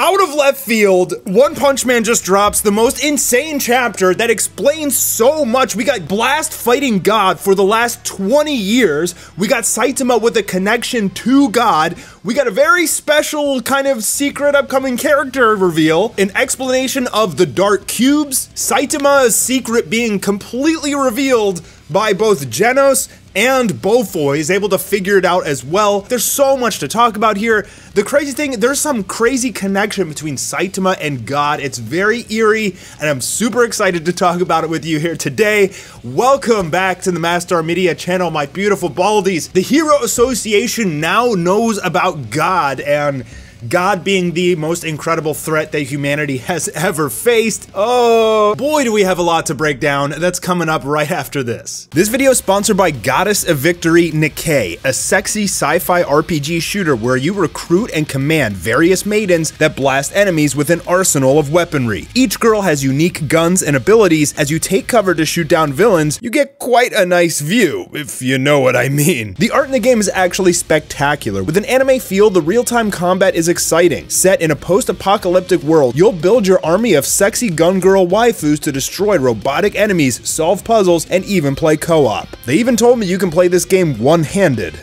Out of left field, One Punch Man just drops the most insane chapter that explains so much. We got Blast fighting God for the last 20 years. We got Saitama with a connection to God. We got a very special kind of secret upcoming character reveal, an explanation of the Dark Cubes, Saitama's secret being completely revealed by both Genos and Beaufoy is able to figure it out as well. There's so much to talk about here. The crazy thing, there's some crazy connection between Saitama and God. It's very eerie, and I'm super excited to talk about it with you here today. Welcome back to the Mastar Media channel, my beautiful baldies. The Hero Association now knows about God, and God being the most incredible threat that humanity has ever faced. Oh boy, do we have a lot to break down. That's coming up right after this. This video is sponsored by Goddess of Victory Nikkei, a sexy sci-fi RPG shooter where you recruit and command various maidens that blast enemies with an arsenal of weaponry. Each girl has unique guns and abilities. As you take cover to shoot down villains, you get quite a nice view, if you know what I mean. The art in the game is actually spectacular. With an anime feel, the real-time combat is exciting. Set in a post-apocalyptic world, you'll build your army of sexy gun girl waifus to destroy robotic enemies, solve puzzles, and even play co-op. They even told me you can play this game one-handed.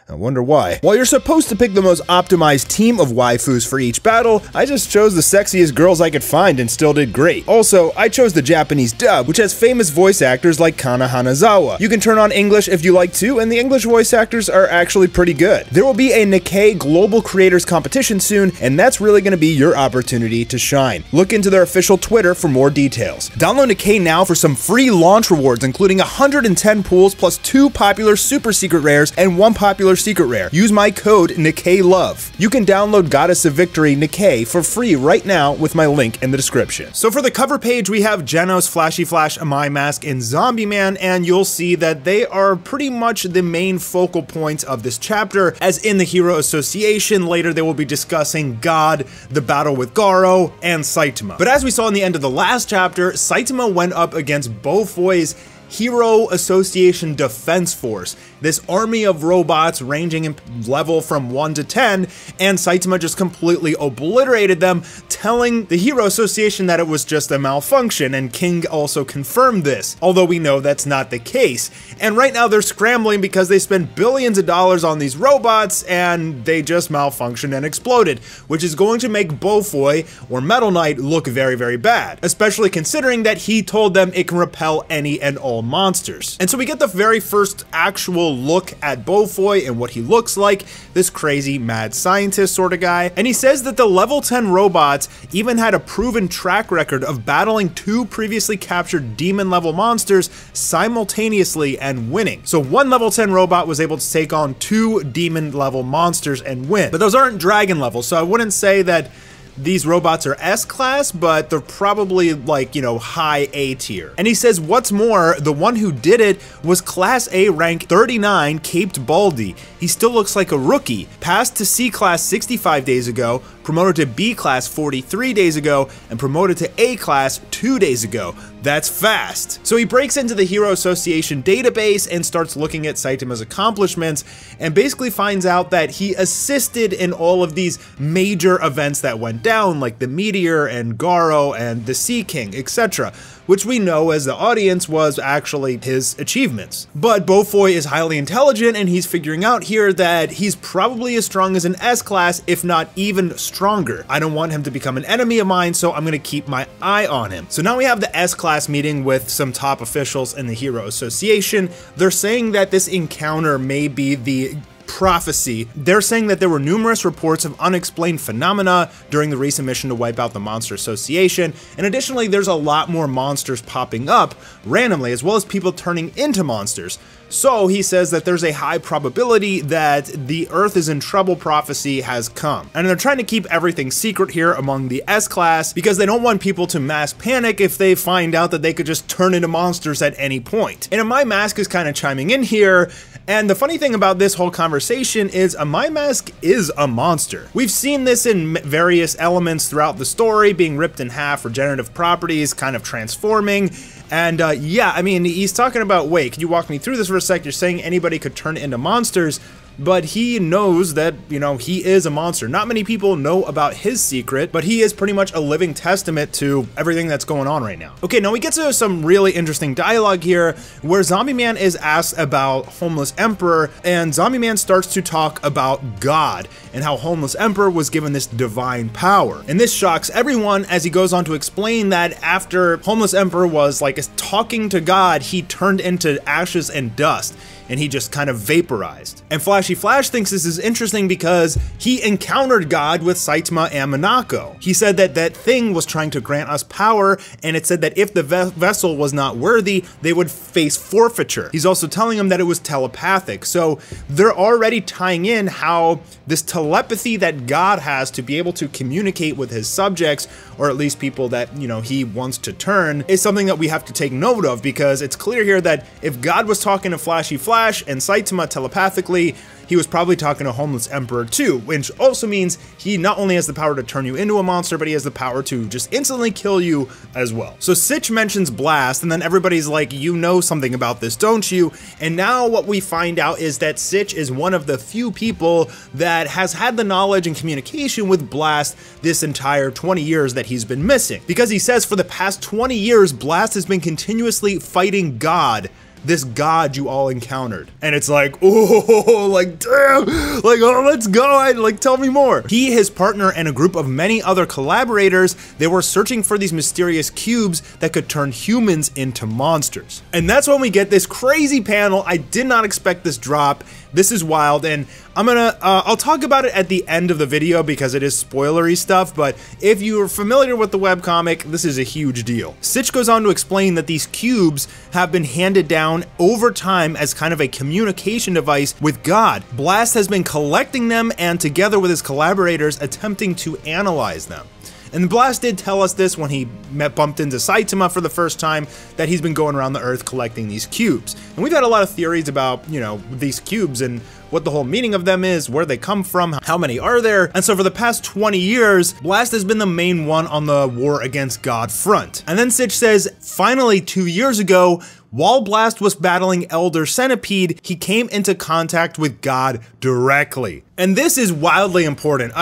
I wonder why. While you're supposed to pick the most optimized team of waifus for each battle, I just chose the sexiest girls I could find and still did great. Also, I chose the Japanese dub, which has famous voice actors like Kana Hanazawa. You can turn on English if you like to, and the English voice actors are actually pretty good. There will be a Nikkei Global Creators Competition soon, and that's really going to be your opportunity to shine. Look into their official Twitter for more details. Download Nikkei now for some free launch rewards, including 110 pools plus 2 popular super secret rares and 1 popular secret rare. Use my code NikkeiLove. You can download Goddess of Victory Nikkei for free right now with my link in the description. So for the cover page, we have Genos, Flashy Flash, Amai Mask, and Zombie Man, and you'll see that they are pretty much the main focal points of this chapter. As in the Hero Association, later they will be discussing God, the battle with Garo, and Saitama. But as we saw in the end of the last chapter, Saitama went up against Beaufoy's Hero Association Defense Force, this army of robots ranging in level from 1 to 10, and Saitama just completely obliterated them, telling the Hero Association that it was just a malfunction, and King also confirmed this, although we know that's not the case. And right now they're scrambling because they spent billions of dollars on these robots, and they just malfunctioned and exploded, which is going to make Beaufoy, or Metal Knight, look very, very bad, especially considering that he told them it can repel any and all monsters. And so we get the very first actual look at Beaufoy and what he looks like, this crazy mad scientist sort of guy. And he says that the level 10 robots even had a proven track record of battling 2 previously captured demon level monsters simultaneously and winning. So one level 10 robot was able to take on 2 demon level monsters and win. But those aren't dragon levels, so I wouldn't say that these robots are S-class, but they're probably like, you know, high A tier. And he says, what's more, the one who did it was Class A rank 39 Caped Baldy. He still looks like a rookie. Passed to C-class 65 days ago, promoted to B-class 43 days ago, and promoted to A-class 2 days ago. That's fast. So he breaks into the Hero Association database and starts looking at Saitama's accomplishments, and basically finds out that he assisted in all of these major events that went down, like the Meteor and Garo and the Sea King, etc., which we know as the audience was actually his achievements. But Beaufoy is highly intelligent, and he's figuring out here that he's probably as strong as an S-class, if not even stronger. I don't want him to become an enemy of mine, so I'm gonna keep my eye on him. So now we have the S-class meeting with some top officials in the Hero Association. They're saying that this encounter may be the prophecy. They're saying that there were numerous reports of unexplained phenomena during the recent mission to wipe out the Monster Association, and additionally there's a lot more monsters popping up randomly, as well as people turning into monsters. So he says that there's a high probability that the Earth is in trouble prophecy has come. And they're trying to keep everything secret here among the S-class because they don't want people to mass panic if they find out that they could just turn into monsters at any point. And Amai Mask is kind of chiming in here, and the funny thing about this whole conversation is Amai Mask is a monster. We've seen this in various elements throughout the story, being ripped in half, regenerative properties, kind of transforming. And yeah, I mean, he's talking about, wait, can you walk me through this for a sec? You're saying anybody could turn into monsters. but he knows that, you know, he is a monster. Not many people know about his secret, but he is pretty much a living testament to everything that's going on right now. Okay, now we get to some really interesting dialogue here where Zombie Man is asked about Homeless Emperor, and Zombie Man starts to talk about God and how Homeless Emperor was given this divine power. And this shocks everyone as he goes on to explain that after Homeless Emperor was like talking to God, he turned into ashes and dust, and he just kind of vaporized. And Flashy Flash thinks this is interesting because he encountered God with Saitama and Minako. He said that that thing was trying to grant us power, and it said that if the vessel was not worthy, they would face forfeiture. He's also telling him that it was telepathic. So they're already tying in how this telepathy that God has to be able to communicate with his subjects, or at least people that, you know, he wants to turn, is something that we have to take note of, because it's clear here that if God was talking to Flashy Flash and Saitama telepathically, he was probably talking to Homeless Emperor too, which also means he not only has the power to turn you into a monster, but he has the power to just instantly kill you as well. So Sitch mentions Blast, and then everybody's like, you know something about this, don't you? And now what we find out is that Sitch is one of the few people that has had the knowledge and communication with Blast this entire 20 years that he's been missing. Because he says for the past 20 years, Blast has been continuously fighting God, this God you all encountered. And it's like, oh, like, damn, like, oh, let's go, like, tell me more. He, his partner, and a group of many other collaborators, they were searching for these mysterious cubes that could turn humans into monsters. And that's when we get this crazy panel. I did not expect this drop. This is wild, and I'll talk about it at the end of the video because it is spoilery stuff, but if you are familiar with the webcomic, this is a huge deal. Sitch goes on to explain that these cubes have been handed down over time as kind of a communication device with God. Blast has been collecting them and together with his collaborators attempting to analyze them. And Blast did tell us this when he bumped into Saitama for the first time, that he's been going around the earth collecting these cubes. And we've had a lot of theories about, you know, these cubes and what the whole meaning of them is, where they come from, how many are there. And so for the past 20 years, Blast has been the main one on the war against God front. And then Sitch says, finally 2 years ago, while Blast was battling Elder Centipede, he came into contact with God directly. And this is wildly important.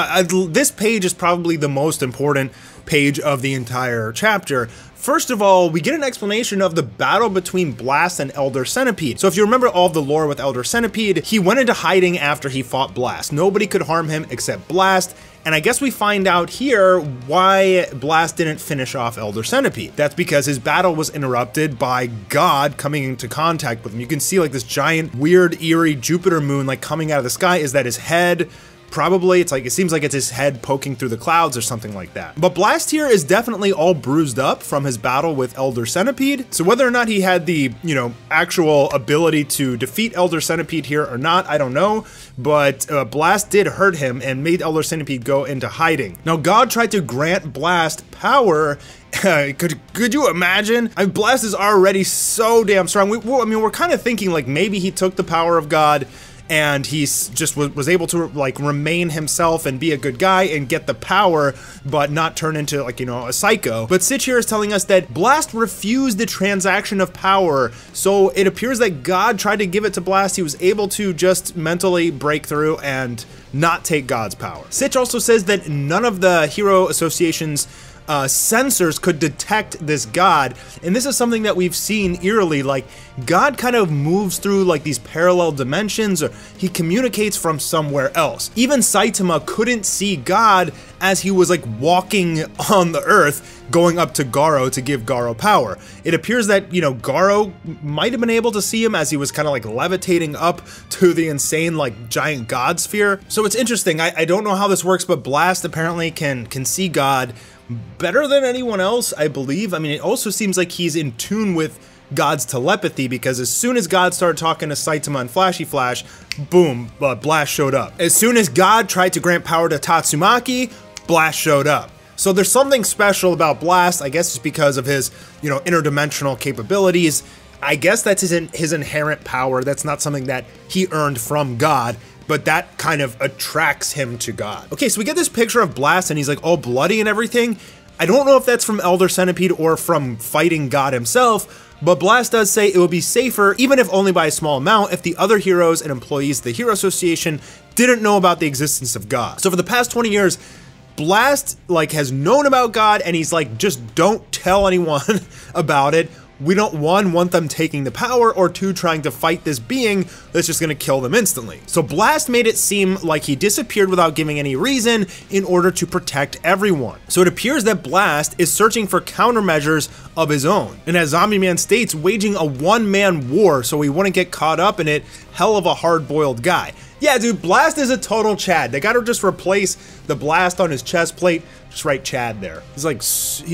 This page is probably the most important page of the entire chapter. First of all, we get an explanation of the battle between Blast and Elder Centipede. So if you remember all of the lore with Elder Centipede, he went into hiding after he fought Blast. Nobody could harm him except Blast. And I guess we find out here why Blast didn't finish off Elder Centipede. That's because his battle was interrupted by God coming into contact with him. You can see like this giant, weird, eerie Jupiter moon like coming out of the sky. Is that his head? Probably. It's like, it seems like it's his head poking through the clouds or something like that. But Blast here is definitely all bruised up from his battle with Elder Centipede. So whether or not he had the, you know, actual ability to defeat Elder Centipede here or not, I don't know. But Blast did hurt him and made Elder Centipede go into hiding. Now God tried to grant Blast power. Could you imagine? I mean, Blast is already so damn strong. We're kind of thinking like maybe he took the power of God and he's just was able to like remain himself and be a good guy and get the power, but not turn into like, you know, a psycho. But Sitch here is telling us that Blast refused the transaction of power, so it appears that God tried to give it to Blast. He was able to just mentally break through and not take God's power. Sitch also says that none of the Hero Association's sensors could detect this God, and this is something that we've seen eerily. Like God kind of moves through like these parallel dimensions, or he communicates from somewhere else. Even Saitama couldn't see God as he was like walking on the earth going up to Garo to give Garo power. It appears that, you know, Garo might have been able to see him as he was kind of like levitating up to the insane like giant God sphere. So it's interesting. I don't know how this works, but Blast apparently can see God better than anyone else, I believe. I mean, it also seems like he's in tune with God's telepathy, because as soon as God started talking to Saitama and Flashy Flash, boom, Blast showed up. As soon as God tried to grant power to Tatsumaki, Blast showed up. So there's something special about Blast. I guess it's because of his, you know, interdimensional capabilities. I guess that's his inherent power. That's not something that he earned from God, but that kind of attracts him to God. Okay, so we get this picture of Blast and he's like all bloody and everything. I don't know if that's from Elder Centipede or from fighting God himself, But Blast does say it would be safer, even if only by a small amount, if the other heroes and employees of the Hero Association didn't know about the existence of God. So for the past 20 years, Blast like has known about God, and he's like, just don't tell anyone about it. We don't, one, want them taking the power, or two, trying to fight this being that's just gonna kill them instantly. So Blast made it seem like he disappeared without giving any reason in order to protect everyone. So it appears that Blast is searching for countermeasures of his own, and as Zombie Man states, waging a one-man war so he wouldn't get caught up in it. Hell of a hard-boiled guy. Yeah, dude, Blast is a total Chad. They gotta just replace the Blast on his chest plate. Just write Chad there. He's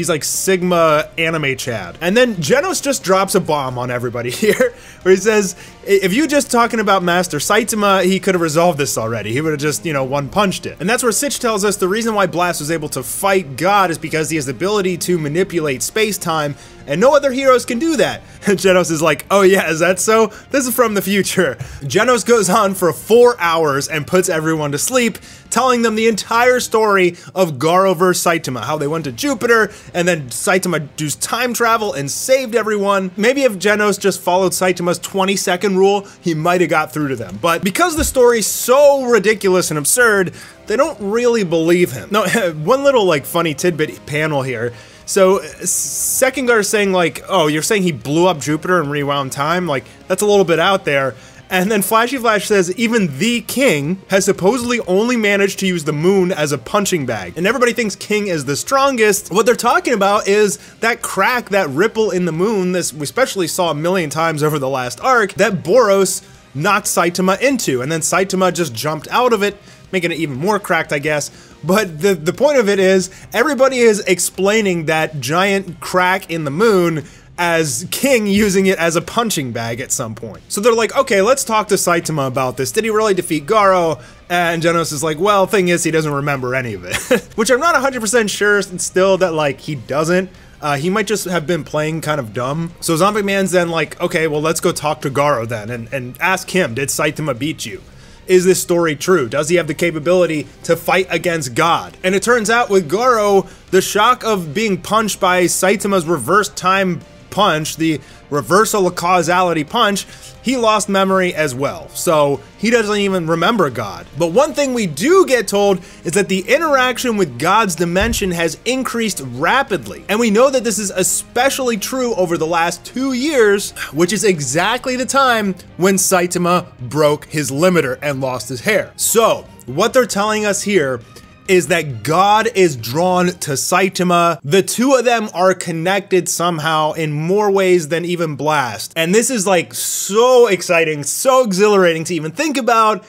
like Sigma anime Chad. And then Genos just drops a bomb on everybody here, where he says, if you just talking about Master Saitama, he could have resolved this already. He would have just, you know, one-punched it. And that's where Sitch tells us the reason why Blast was able to fight God is because he has the ability to manipulate space-time, and no other heroes can do that. And Genos is like, oh yeah, is that so? This is from the future. Genos goes on for 4 hours and puts everyone to sleep, telling them the entire story of Garo vs. Saitama, how they went to Jupiter, and then Saitama used time travel and saved everyone. Maybe if Genos just followed Saitama's 20-second rule, he might have got through to them. But because the story's so ridiculous and absurd, they don't really believe him. No, one little like funny tidbit panel here. So Second Guard is saying like, oh, you're saying he blew up Jupiter and rewound time? Like, that's a little bit out there. And then Flashy Flash says even the King has supposedly only managed to use the moon as a punching bag. And everybody thinks King is the strongest. What they're talking about is that crack, that ripple in the moon, this we especially saw a million times over the last arc, that Boros knocked Saitama into. And then Saitama just jumped out of it, making it even more cracked, I guess. But the point of it is, everybody is explaining that giant crack in the moon as King using it as a punching bag at some point. So they're like, okay, let's talk to Saitama about this. Did he really defeat Garo? And Genos is like, well, thing is, he doesn't remember any of it. Which I'm not 100% sure still that, like, he doesn't. He might just have been playing kind of dumb. So Zombie Man's then like, okay, well, let's go talk to Garo then and ask him, did Saitama beat you? Is this story true? Does he have the capability to fight against God? And it turns out with Garo, the shock of being punched by Saitama's reverse time punch, the reversal of causality punch, he lost memory as well. So he doesn't even remember God. But one thing we do get told is that the interaction with God's dimension has increased rapidly. And we know that this is especially true over the last 2 years, which is exactly the time when Saitama broke his limiter and lost his hair. So what they're telling us here is that God is drawn to Saitama. The two of them are connected somehow in more ways than even Blast. And this is like so exciting, so exhilarating to even think about.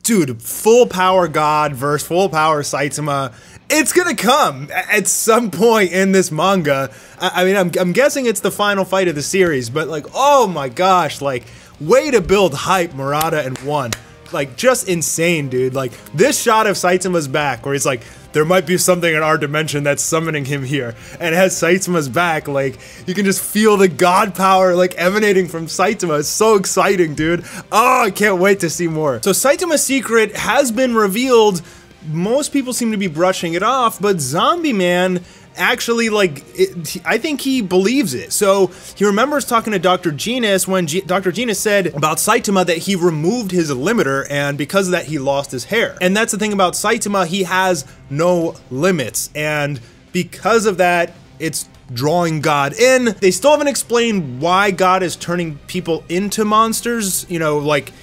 Dude, full power God versus full power Saitama. It's gonna come at some point in this manga. I mean, I'm guessing it's the final fight of the series, but like, oh my gosh, like, way to build hype, Murata and One. Like, just insane, dude. Like, this shot of Saitama's back where he's like, there might be something in our dimension that's summoning him here, and it has Saitama's back. Like, you can just feel the god power like emanating from Saitama. It's so exciting, dude. Oh, I can't wait to see more. So Saitama's secret has been revealed. Most people seem to be brushing it off, but Zombie Man actually, like, I think he believes it. So he remembers talking to Dr. Genus when Dr. Genus said about Saitama that he removed his limiter, and because of that he lost his hair. And that's the thing about Saitama, he has no limits, and because of that, it's drawing God in. They still haven't explained why God is turning people into monsters, you know, like,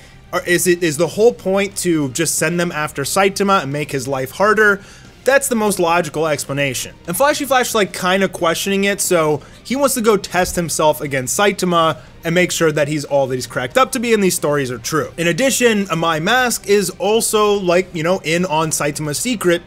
is the whole point to just send them after Saitama and make his life harder? That's the most logical explanation. And Flashy Flash like kind of questioning it, so he wants to go test himself against Saitama and make sure that he's all that he's cracked up to be and these stories are true. In addition, Amai Mask is also, like, you know, in on Saitama's secret,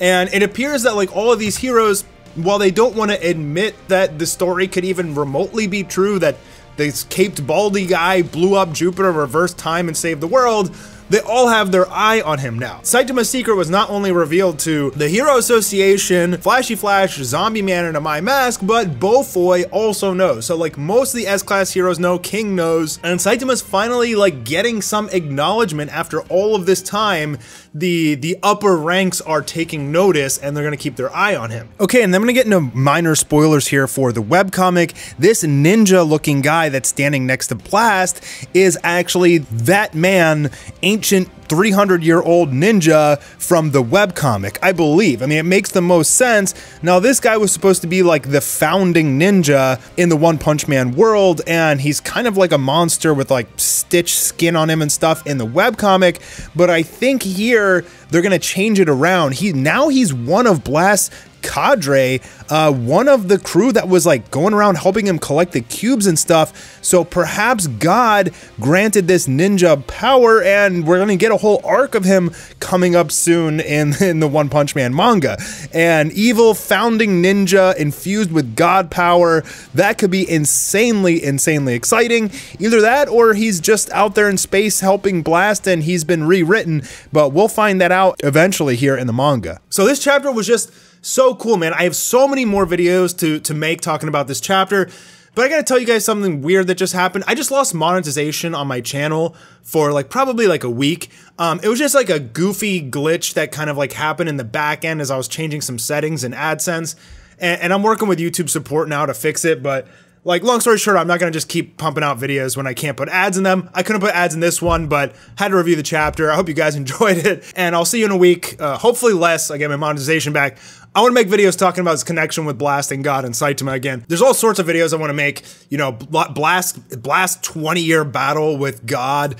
and it appears that like all of these heroes, while they don't want to admit that the story could even remotely be true, that this caped baldy guy blew up Jupiter, reversed time, and saved the world, they all have their eye on him now. Saitama's secret was not only revealed to the Hero Association, Flashy Flash, Zombie Man, and My Mask, but Beaufoy also knows. So like most of the S-Class heroes know, King knows, and Saitama's finally like getting some acknowledgement after all of this time. The upper ranks are taking notice and they're gonna keep their eye on him. Okay, and then I'm gonna get into minor spoilers here for the webcomic. This ninja looking guy that's standing next to Blast is actually that man, ancient 300-year-old ninja from the webcomic, I believe. I mean, it makes the most sense. Now, this guy was supposed to be like the founding ninja in the One Punch Man world, and he's kind of like a monster with like Stitch skin on him and stuff in the webcomic, but I think here they're gonna change it around. Now he's one of Blast's cadre, one of the crew that was like going around helping him collect the cubes and stuff. So perhaps God granted this ninja power, and we're gonna get a whole arc of him coming up soon in the One Punch Man manga. An evil founding ninja infused with God power, that could be insanely exciting. Either that or he's just out there in space helping Blast and he's been rewritten, but we'll find that out eventually here in the manga. So this chapter was just so cool, man. I have so many more videos to make talking about this chapter, but I gotta tell you guys something weird that just happened. I just lost monetization on my channel for like probably like a week. It was just like a goofy glitch that kind of like happened in the back end as I was changing some settings in AdSense, and I'm working with YouTube support now to fix it, but like, long story short, I'm not gonna just keep pumping out videos when I can't put ads in them. I couldn't put ads in this one, but had to review the chapter. I hope you guys enjoyed it, and I'll see you in a week, hopefully less. I get my monetization back. I want to make videos talking about his connection with Blast and God and Saitama again. There's all sorts of videos I want to make, you know, Blast 20-year battle with God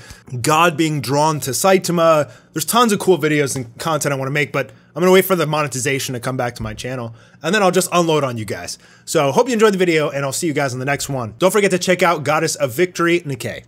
being drawn to Saitama. There's tons of cool videos and content I want to make, but I'm gonna wait for the monetization to come back to my channel, and then I'll just unload on you guys. So hope you enjoyed the video, and I'll see you guys in the next one. Don't forget to check out Goddess of Victory, Nikkei.